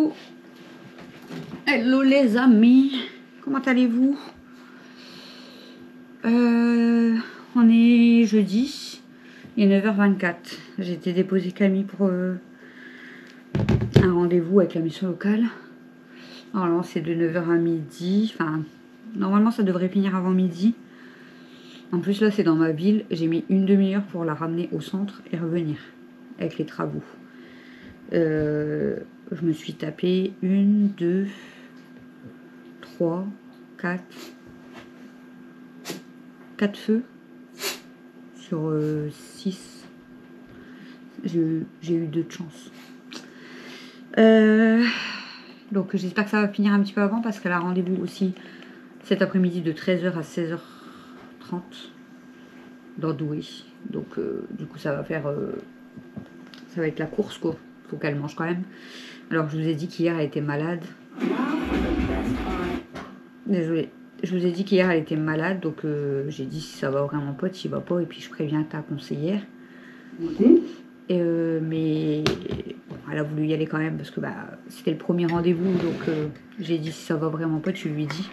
Coucou. Hello les amis. Comment allez-vous? On est jeudi. Il est 9h24. J'ai été déposer Camille pour un rendez-vous avec la mission locale. Normalement c'est de 9h à midi. Enfin, normalement ça devrait finir avant midi. En plus là c'est dans ma ville. J'ai mis une demi-heure pour la ramener au centre et revenir avec les travaux. Je me suis tapé 1, 2, 3, 4 feux sur 6. J'ai eu 2 de chance. Donc j'espère que ça va finir un petit peu avant parce qu'elle a rendez-vous aussi cet après-midi de 13h à 16h30 dans Douai. Donc du coup ça va être la course quoi. Faut qu'elle mange quand même. Alors je vous ai dit qu'hier elle était malade. Désolée. Je vous ai dit qu'hier elle était malade, donc j'ai dit si ça va vraiment pas, tu y vas pas, et puis je préviens ta conseillère. Mais bon, elle a voulu y aller quand même parce que c'était le premier rendez-vous, donc j'ai dit si ça va vraiment pas, tu lui dis.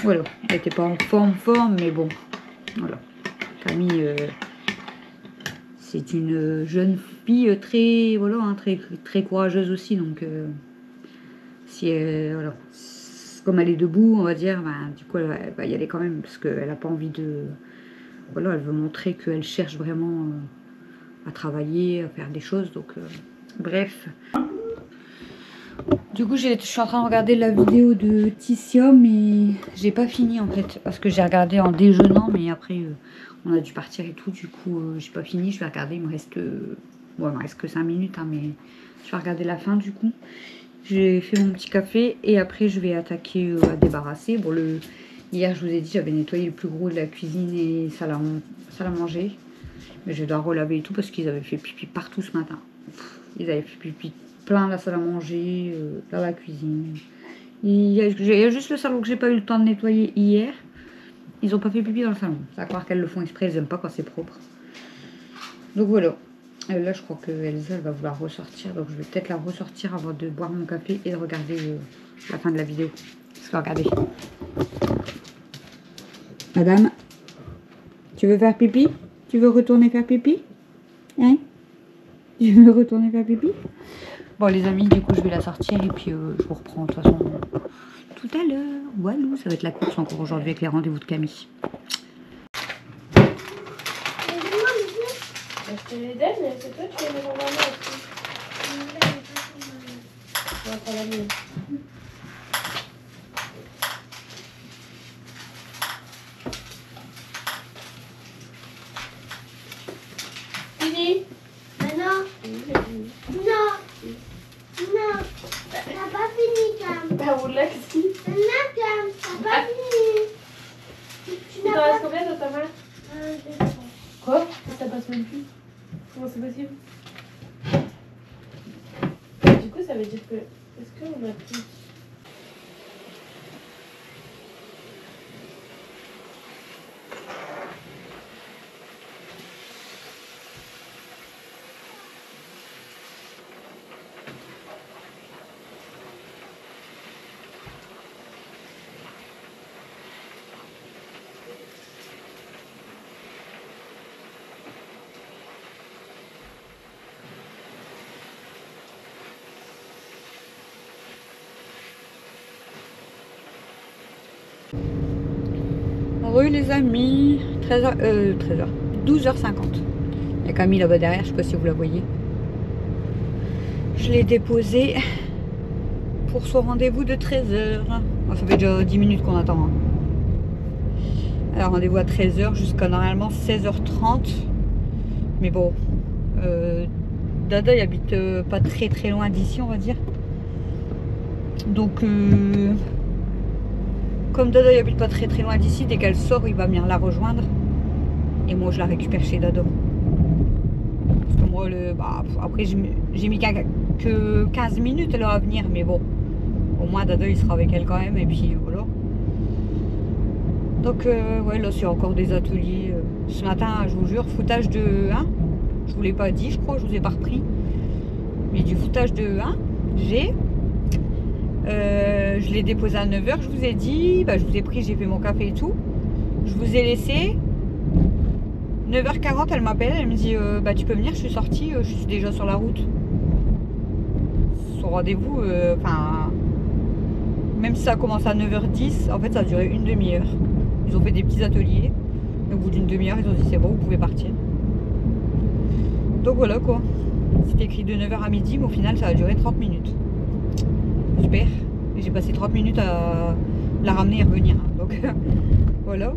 Voilà, elle était pas en forme, mais bon, voilà. Camille, c'est une jeune fille très, voilà, hein, très courageuse aussi, donc si elle, voilà. Comme elle est debout, on va dire, du coup elle va y aller quand même parce qu'elle n'a pas envie de... Voilà, elle veut montrer qu'elle cherche vraiment à travailler, à faire des choses, donc bref. Du coup je suis en train de regarder la vidéo de Ticia, mais j'ai pas fini en fait, parce que j'ai regardé en déjeunant, mais après on a dû partir et tout, du coup j'ai pas fini, je vais regarder, il me reste que 5 minutes, hein, mais je vais regarder la fin du coup. J'ai fait mon petit café et après je vais attaquer à débarrasser. Bon, hier je vous ai dit j'avais nettoyé le plus gros de la cuisine et salle à manger. Mais je dois relaver et tout parce qu'ils avaient fait pipi partout ce matin. Ils avaient fait pipi plein la salle à manger, dans la cuisine. Il y a juste le salon que j'ai pas eu le temps de nettoyer hier. Ils ont pas fait pipi dans le salon. C'est à croire qu'elles le font exprès, ils aiment pas quand c'est propre. Donc voilà. Là, je crois que Elsa elle va vouloir ressortir. Donc, je vais peut-être la ressortir avant de boire mon café et de regarder la fin de la vidéo. Parce que regardez. Madame, tu veux faire pipi? Tu veux retourner faire pipi? Hein? Tu veux retourner faire pipi? Bon, les amis, du coup, je vais la sortir et puis je vous reprends de toute façon tout à l'heure. Voilà, ça va être la course encore aujourd'hui avec les rendez-vous de Camille. Je te les donne, c'est toi qui les mets dans ma main aussi. On va prendre la mienne. Fini? Non. Non. Non. T'as pas fini, Cam. Bah, on l'a que si. Non, Cam, t'as pas fini. Tu Il n'as t'en pas... reste combien dans ta main? 1, 2, 3. Quoi? Ça passe même plus. Comment c'est possible? Du coup, ça veut dire que... Est-ce qu'on a plus... Heureux les amis, 12h50. Il y a Camille là-bas derrière, je sais pas si vous la voyez. Je l'ai déposée pour son rendez-vous de 13h. Bon, ça fait déjà 10 minutes qu'on attend. Hein. Alors rendez-vous à 13h jusqu'à normalement 16h30. Mais bon, Dada il habite pas très loin d'ici on va dire. Donc comme Dada il habite pas très très loin d'ici, dès qu'elle sort, il va venir la rejoindre. Et moi je la récupère chez Dada. Parce que moi, après j'ai mis que 15 minutes là à venir, mais bon. Au moins Dada il sera avec elle quand même, et puis voilà. Donc ouais, là c'est encore des ateliers. Ce matin, je vous jure, foutage de... Hein, je vous l'ai pas dit, je crois, je vous ai pas repris. Mais du foutage de j'ai. Je l'ai déposé à 9 h, je vous ai dit, je vous ai pris, j'ai fait mon café et tout. Je vous ai laissé. 9 h 40, elle m'appelle, elle me dit tu peux venir, je suis sortie, je suis déjà sur la route. Son rendez-vous, même si ça a commencé à 9 h 10, en fait ça a duré une demi-heure. Ils ont fait des petits ateliers. Au bout d'une demi-heure, ils ont dit c'est bon, vous pouvez partir. Donc voilà quoi. C'était écrit de 9 h à midi, mais au final ça a duré 30 minutes. Super. J'ai passé 30 minutes à la ramener et revenir. Donc voilà.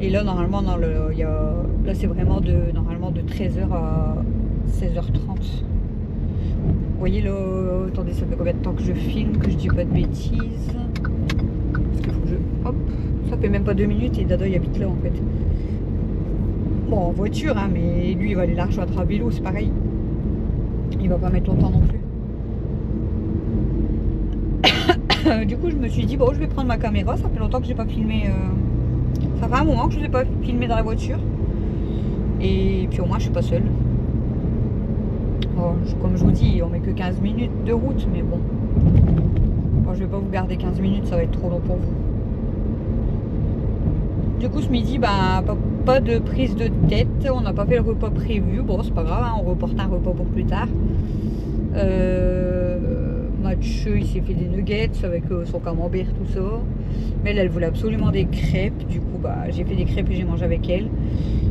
Et là normalement là c'est vraiment normalement de 13 h à 16 h 30. Vous voyez là, attendez, ça fait combien de temps que je filme, que je dis pas de bêtises. Parce qu'il faut que je. Hop, ça fait même pas 2 minutes et Dada il habite là en fait. Bon, en voiture, hein, mais lui il va aller la rejoindre à vélo, c'est pareil. Il va pas mettre longtemps non plus. Du coup, je me suis dit, bon, je vais prendre ma caméra. Ça fait longtemps que j'ai pas filmé. Ça fait un moment que je ne l'ai pas filmé dans la voiture. Et puis au moins, je suis pas seule. Bon, comme je vous dis, on met que 15 minutes de route, mais bon. Bon, je vais pas vous garder 15 minutes, ça va être trop long pour vous. Du coup, ce midi, pas de prise de tête. On n'a pas fait le repas prévu. Bon, c'est pas grave, hein, on reporte un repas pour plus tard. Mathieu, il s'est fait des nuggets avec son camembert, tout ça. Mais elle voulait absolument des crêpes. Du coup, j'ai fait des crêpes et j'ai mangé avec elle.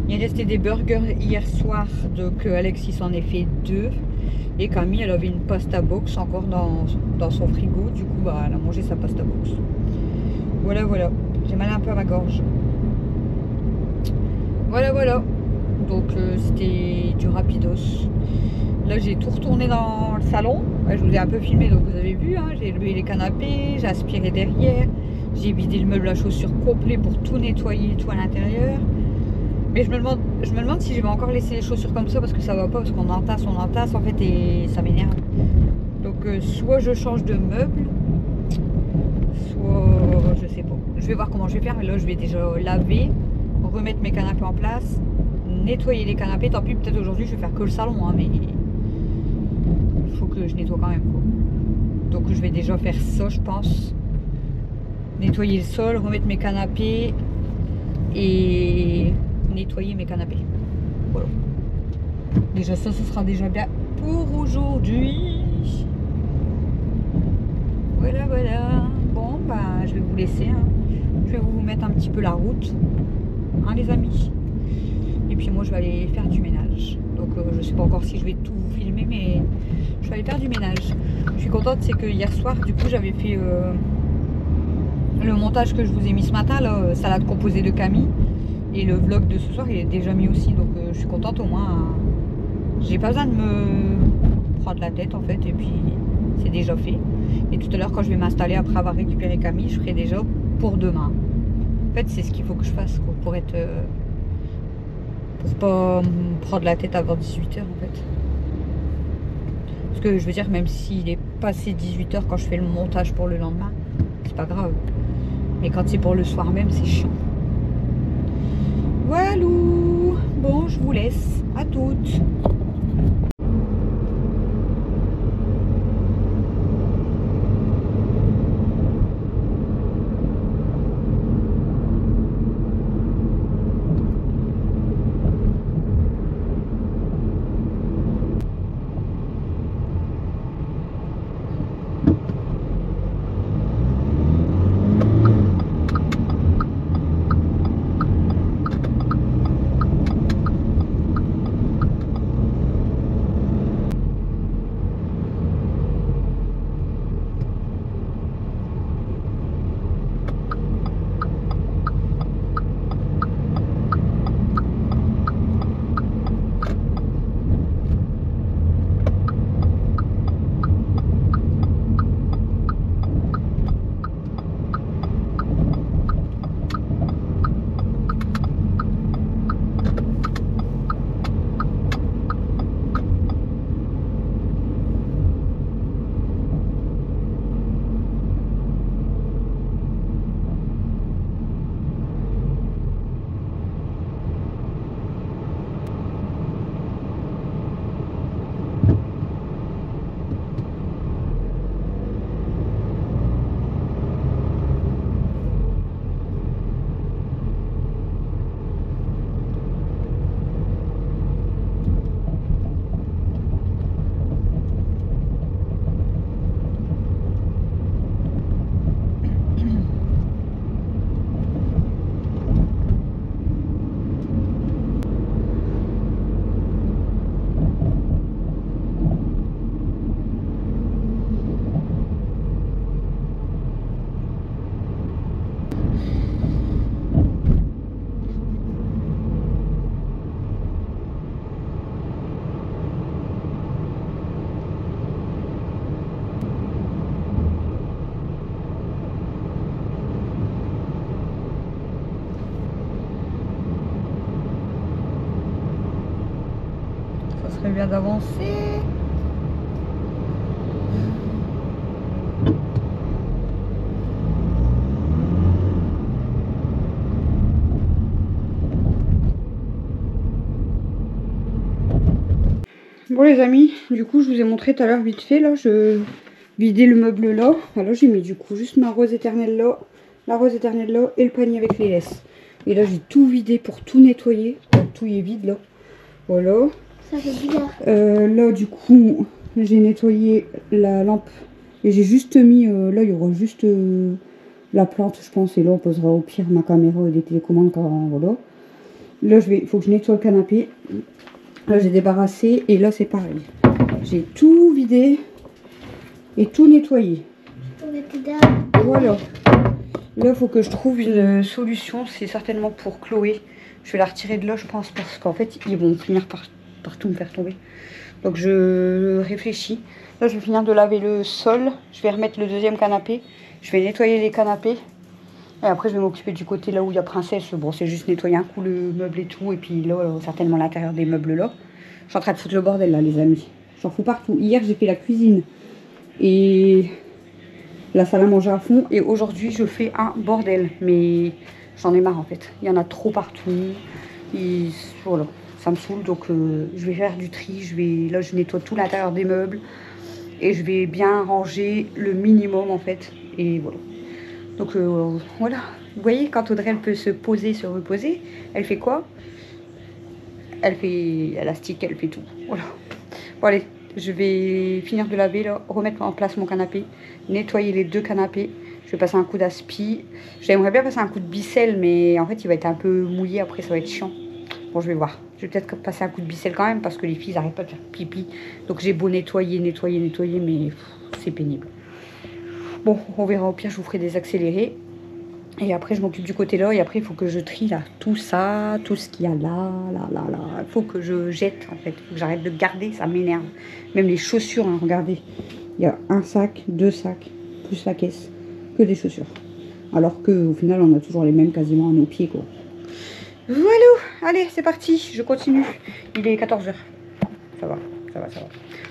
Il restait des burgers hier soir. Donc, Alexis s'en est fait 2. Et Camille, elle avait une pasta box encore dans son frigo. Du coup, elle a mangé sa pasta box. Voilà, voilà. J'ai mal un peu à ma gorge. Voilà, voilà. Donc, c'était du rapidos. Là, j'ai tout retourné dans le salon. Je vous ai un peu filmé, donc vous avez vu. Hein, j'ai levé les canapés, j'ai aspiré derrière. J'ai vidé le meuble à chaussures complet pour tout nettoyer, tout à l'intérieur. Mais je me demande si je vais encore laisser les chaussures comme ça parce que ça va pas, parce qu'on entasse en fait et ça m'énerve. Donc, soit je change de meuble, soit je sais pas. Je vais voir comment je vais faire. Mais là, je vais déjà laver, remettre mes canapés en place, nettoyer les canapés. Tant pis, peut-être aujourd'hui, je vais faire que le salon, hein, mais il faut que je nettoie quand même, quoi. Donc je vais déjà faire ça, je pense. Nettoyer le sol, remettre mes canapés et nettoyer mes canapés. Voilà. Déjà ça, ce sera déjà bien pour aujourd'hui. Voilà, voilà. Bon, je vais vous laisser. Hein. Je vais vous mettre un petit peu la route, hein, les amis. Et puis moi, je vais aller faire du ménage. Donc je sais pas encore si je vais tout vous filmer, mais je vais aller faire du ménage. Je suis contente, c'est que hier soir, du coup, j'avais fait le montage que je vous ai mis ce matin, là, salade composée de Camille. Et le vlog de ce soir, il est déjà mis aussi. Donc je suis contente, au moins. J'ai pas besoin de me prendre la tête, en fait. Et puis, c'est déjà fait. Et tout à l'heure, quand je vais m'installer après avoir récupéré Camille, je ferai déjà pour demain. En fait, c'est ce qu'il faut que je fasse, quoi, pour être... pour pas me prendre la tête avant 18 h en fait. Parce que je veux dire, même s'il est passé 18 h quand je fais le montage pour le lendemain, c'est pas grave. Mais quand c'est pour le soir même, c'est chiant. Voilà. Bon, je vous laisse. À toutes. Ça serait bien d'avancer. Bon les amis, du coup je vous ai montré tout à l'heure vite fait, là je vidais le meuble là. Alors j'ai mis du coup juste ma rose éternelle là, la rose éternelle là et le panier avec les laisses. Et là j'ai tout vidé pour tout nettoyer, tout y est vide là. Voilà. Ça fait bizarre. Là du coup j'ai nettoyé la lampe et j'ai juste mis, là il y aura juste la plante je pense et là on posera au pire ma caméra et des télécommandes quand voilà. Là il faut que je nettoie le canapé. Là j'ai débarrassé et là c'est pareil. J'ai tout vidé et tout nettoyé. Voilà. Là il faut que je trouve une solution. C'est certainement pour Chloé. Je vais la retirer de là je pense parce qu'en fait ils vont finir par tout me faire tomber. Donc je réfléchis. Là je vais finir de laver le sol. Je vais remettre le deuxième canapé. Je vais nettoyer les canapés. Et après je vais m'occuper du côté là où il y a Princesse. Bon c'est juste nettoyer un coup le meuble et tout. Et puis là certainement l'intérieur des meubles là. Je suis en train de foutre le bordel là les amis. J'en fous partout. Hier j'ai fait la cuisine. Et la salle à manger à fond. Et aujourd'hui je fais un bordel. Mais j'en ai marre en fait. Il y en a trop partout. Et voilà. Ça me saoule. Donc je vais faire du tri. Là je nettoie tout l'intérieur des meubles. Et je vais bien ranger le minimum en fait. Et voilà. Donc voilà, vous voyez quand Audrey elle peut se poser, se reposer, elle fait quoi? Elle fait élastique, elle fait tout. Voilà. Bon allez, je vais finir de laver là, remettre en place mon canapé, nettoyer les deux canapés. Je vais passer un coup d'aspi. J'aimerais bien passer un coup de bissel, mais en fait il va être un peu mouillé après, ça va être chiant. Bon je vais voir. Je vais peut-être passer un coup de bissel quand même parce que les filles n'arrêtent pas de faire pipi. Donc j'ai beau nettoyer, mais c'est pénible. Bon, on verra, au pire, je vous ferai des accélérés. Et après, je m'occupe du côté là. Et après, il faut que je trie là. Tout ça, tout ce qu'il y a là. Il faut que je jette, en fait. Il faut que j'arrête de garder, ça m'énerve. Même les chaussures, hein, regardez. Il y a un sac, deux sacs, plus la caisse, que des chaussures. Alors qu'au final, on a toujours les mêmes quasiment à nos pieds, quoi. Voilà, allez, c'est parti. Je continue. Il est 14 h. Ça va.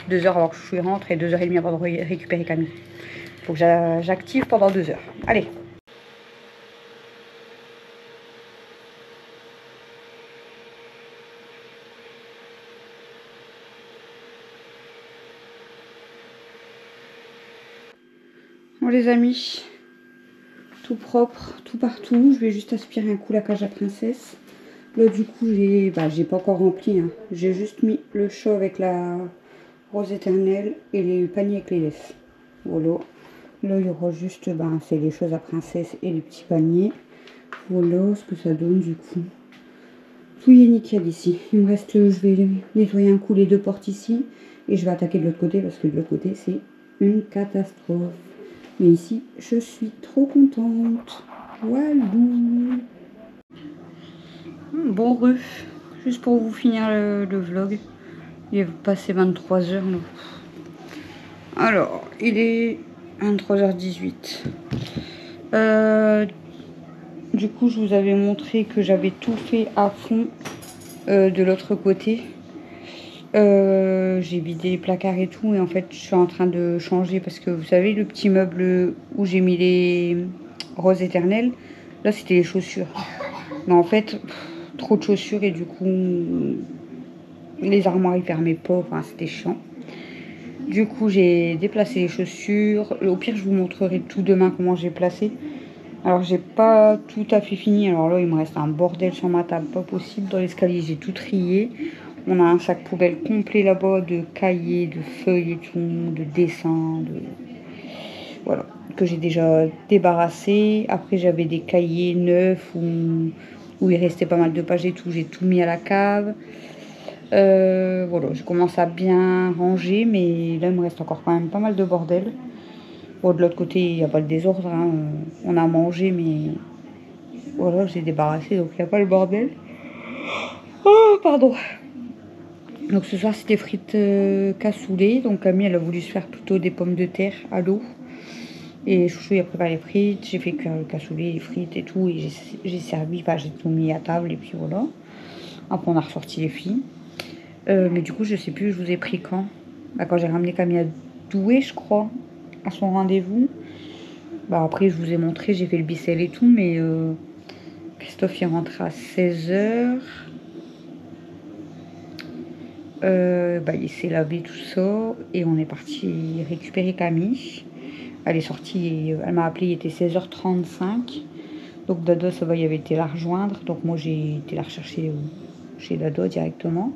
2 h avant que je rentre et 2 h 30 avant de récupérer Camille. Faut que j'active pendant 2 heures. Allez. Bon les amis, tout propre, tout partout. Je vais juste aspirer un coup la cage à Princesse. Là du coup j'ai pas encore rempli. Hein. J'ai juste mis le chat avec la rose éternelle et les paniers avec les laisses. Voilà. Là il y aura juste c'est les choses à Princesse et les petits paniers. Voilà ce que ça donne du coup. Tout est nickel ici. Il me reste, je vais nettoyer un coup les deux portes ici. Et je vais attaquer de l'autre côté parce que de l'autre côté c'est une catastrophe. Mais ici je suis trop contente. Walou. Bon ref. Juste pour vous finir le vlog. Il est passé 23 h là. Alors il est 23 h 18. Du coup, je vous avais montré que j'avais tout fait à fond de l'autre côté. J'ai vidé les placards et tout. Et en fait, je suis en train de changer parce que vous savez, le petit meuble où j'ai mis les roses éternelles, là, c'était les chaussures. Mais en fait, trop de chaussures et du coup, les armoires, ils fermaient pas. Enfin, c'était chiant. Du coup, j'ai déplacé les chaussures. Au pire, je vous montrerai tout demain comment j'ai placé. Alors j'ai pas tout à fait fini, alors là il me reste un bordel sur ma table, pas possible. Dans l'escalier j'ai tout trié. On a un sac poubelle complet là-bas de cahiers, de feuilles et tout, de dessins, voilà, que j'ai déjà débarrassé. Après j'avais des cahiers neufs où il restait pas mal de pages et tout, j'ai tout mis à la cave. Voilà, je commence à bien ranger, mais là il me reste encore quand même pas mal de bordel. Bon, de l'autre côté, il n'y a pas de désordre. Hein. On a mangé, mais voilà, j'ai débarrassé, donc il n'y a pas le bordel. Oh, pardon. Donc ce soir, c'était frites cassoulet. Donc Camille, elle a voulu se faire plutôt des pommes de terre à l'eau. Et Chouchou, il a préparé les frites. J'ai fait cuire le cassoulet, les frites et tout. Et j'ai servi, enfin, j'ai tout mis à table et puis voilà. Après, on a ressorti les filles. Mais du coup, je sais plus, je vous ai pris quand. Bah, quand j'ai ramené Camille à Douai, je crois, à son rendez-vous. Bah, après, je vous ai montré, j'ai fait le bicelle et tout, mais Christophe il rentre à 16h. Bah, il s'est lavé tout ça et on est parti récupérer Camille. Elle est sortie et elle m'a appelé, il était 16h35. Donc Dado, ça va, il avait été la rejoindre. Donc moi, j'ai été la rechercher chez Dado directement.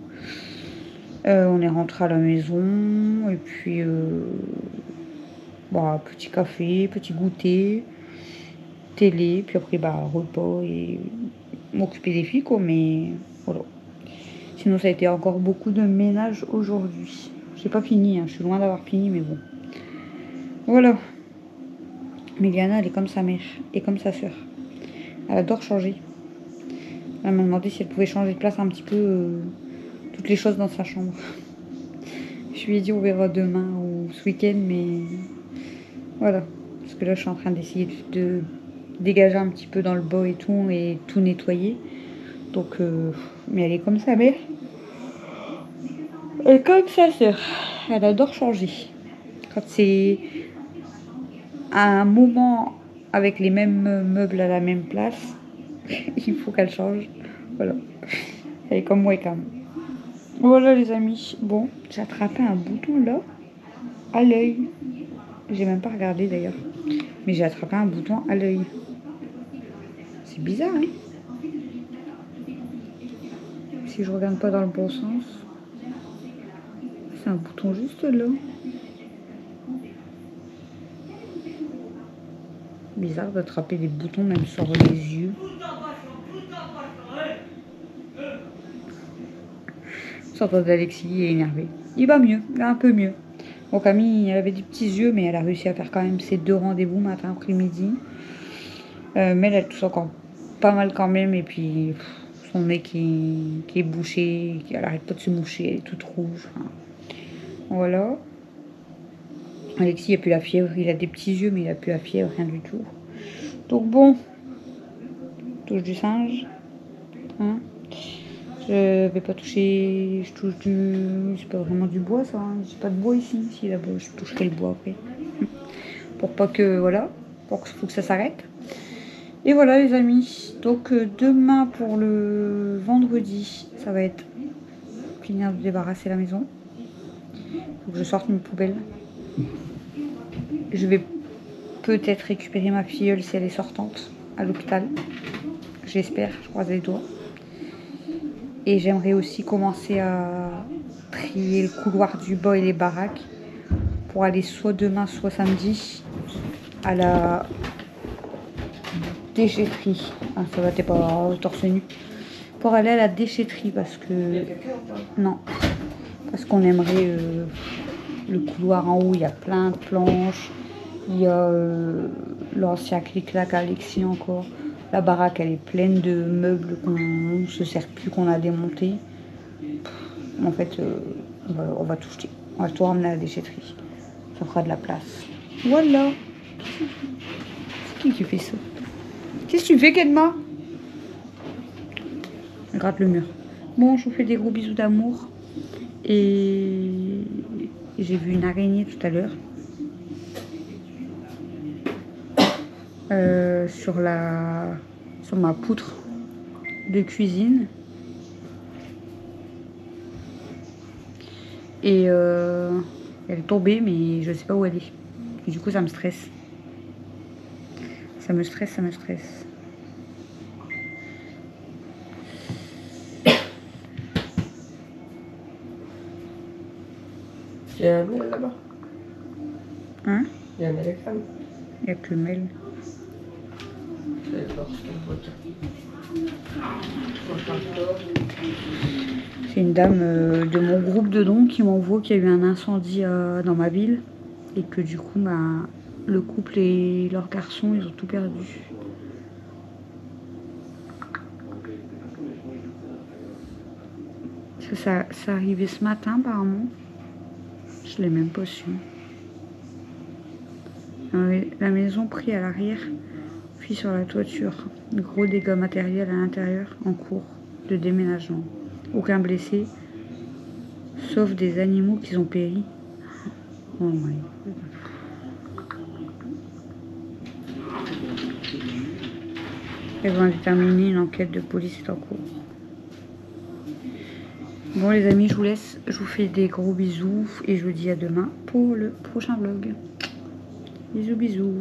On est rentré à la maison et puis bah, petit café, petit goûter, télé, puis après bah, repas et m'occuper des filles quoi, mais voilà. Sinon ça a été encore beaucoup de ménage aujourd'hui. J'ai pas fini, hein, je suis loin d'avoir fini mais bon. Voilà. Miliana elle est comme sa mère et comme sa sœur. Elle adore changer. Elle m'a demandé si elle pouvait changer de place un petit peu toutes les choses dans sa chambre. Je lui ai dit on verra demain ou ce week-end, mais voilà. Parce que là je suis en train d'essayer de dégager un petit peu dans le bas et tout nettoyer. Donc, mais elle est comme sa mère. Elle est comme sa sœur. Elle adore changer. Quand c'est à un moment avec les mêmes meubles à la même place, il faut qu'elle change. Voilà. Elle est comme moi et comme. Voilà les amis. Bon, j'ai attrapé un bouton là, à l'œil. J'ai même pas regardé d'ailleurs. Mais j'ai attrapé un bouton à l'œil. C'est bizarre, hein? Si je regarde pas dans le bon sens. C'est un bouton juste là. Bizarre d'attraper des boutons même sur les yeux. Sortant d'Alexis, il est énervé. Il va mieux, il va un peu mieux. Bon, Camille, elle avait des petits yeux, mais elle a réussi à faire quand même ses 2 rendez-vous matin, après-midi. Mais elle tousse encore pas mal quand même. Et puis, son nez qui est bouché, elle arrête pas de se moucher, elle est toute rouge. Enfin, voilà. Alexis, il n'a plus la fièvre. Il a des petits yeux, mais il n'a plus la fièvre, rien du tout. Donc bon, touche du singe. Hein. Je vais pas toucher, je touche c'est pas vraiment du bois ça, hein. J'ai pas de bois ici, si là-bas je toucherai le bois après. Pour pas que, voilà, faut que ça s'arrête. Et voilà les amis, donc demain pour le vendredi, ça va être finir de débarrasser la maison. Faut que je sorte mes poubelles. Je vais peut-être récupérer ma filleule si elle est sortante à l'hôpital. J'espère, je croise les doigts. Et j'aimerais aussi commencer à trier le couloir du bas et les baraques pour aller soit demain, soit samedi à la déchetterie. Ah, ça va, t'es pas torse nu. Pour aller à la déchetterie parce que... Non. Parce qu'on aimerait le couloir en haut, il y a plein de planches. Il y a l'ancien clic-clac Alexis encore. La baraque, elle est pleine de meubles qu'on ne se sert plus, qu'on a démontés. En fait, on va tout jeter. On va tout ramener à la déchetterie. Ça fera de la place. Voilà. C'est qui fait ça? Qu'est-ce que tu fais, Kenma? Elle gratte le mur. Bon, je vous fais des gros bisous d'amour. Et j'ai vu une araignée tout à l'heure. Sur ma poutre de cuisine. Et elle est tombée, mais je sais pas où elle est. Et du coup, ça me stresse. Ça me stresse. Il y a un mail là-bas. Hein? Il y a un électron. Il n'y a que le mail. C'est une dame de mon groupe de dons qui m'envoie qu'il y a eu un incendie dans ma ville et que du coup le couple et leur garçon ils ont tout perdu. Ça arrivait ce matin apparemment. Je l'ai même pas su. La maison prise à l'arrière, puis sur la toiture. Gros dégâts matériels à l'intérieur en cours de déménagement. Aucun blessé, sauf des animaux qui ont péri. Oh my God. Elles vont déterminer, une enquête de police est en cours. Bon les amis, je vous laisse. Je vous fais des gros bisous et je vous dis à demain pour le prochain vlog. Bisous bisous.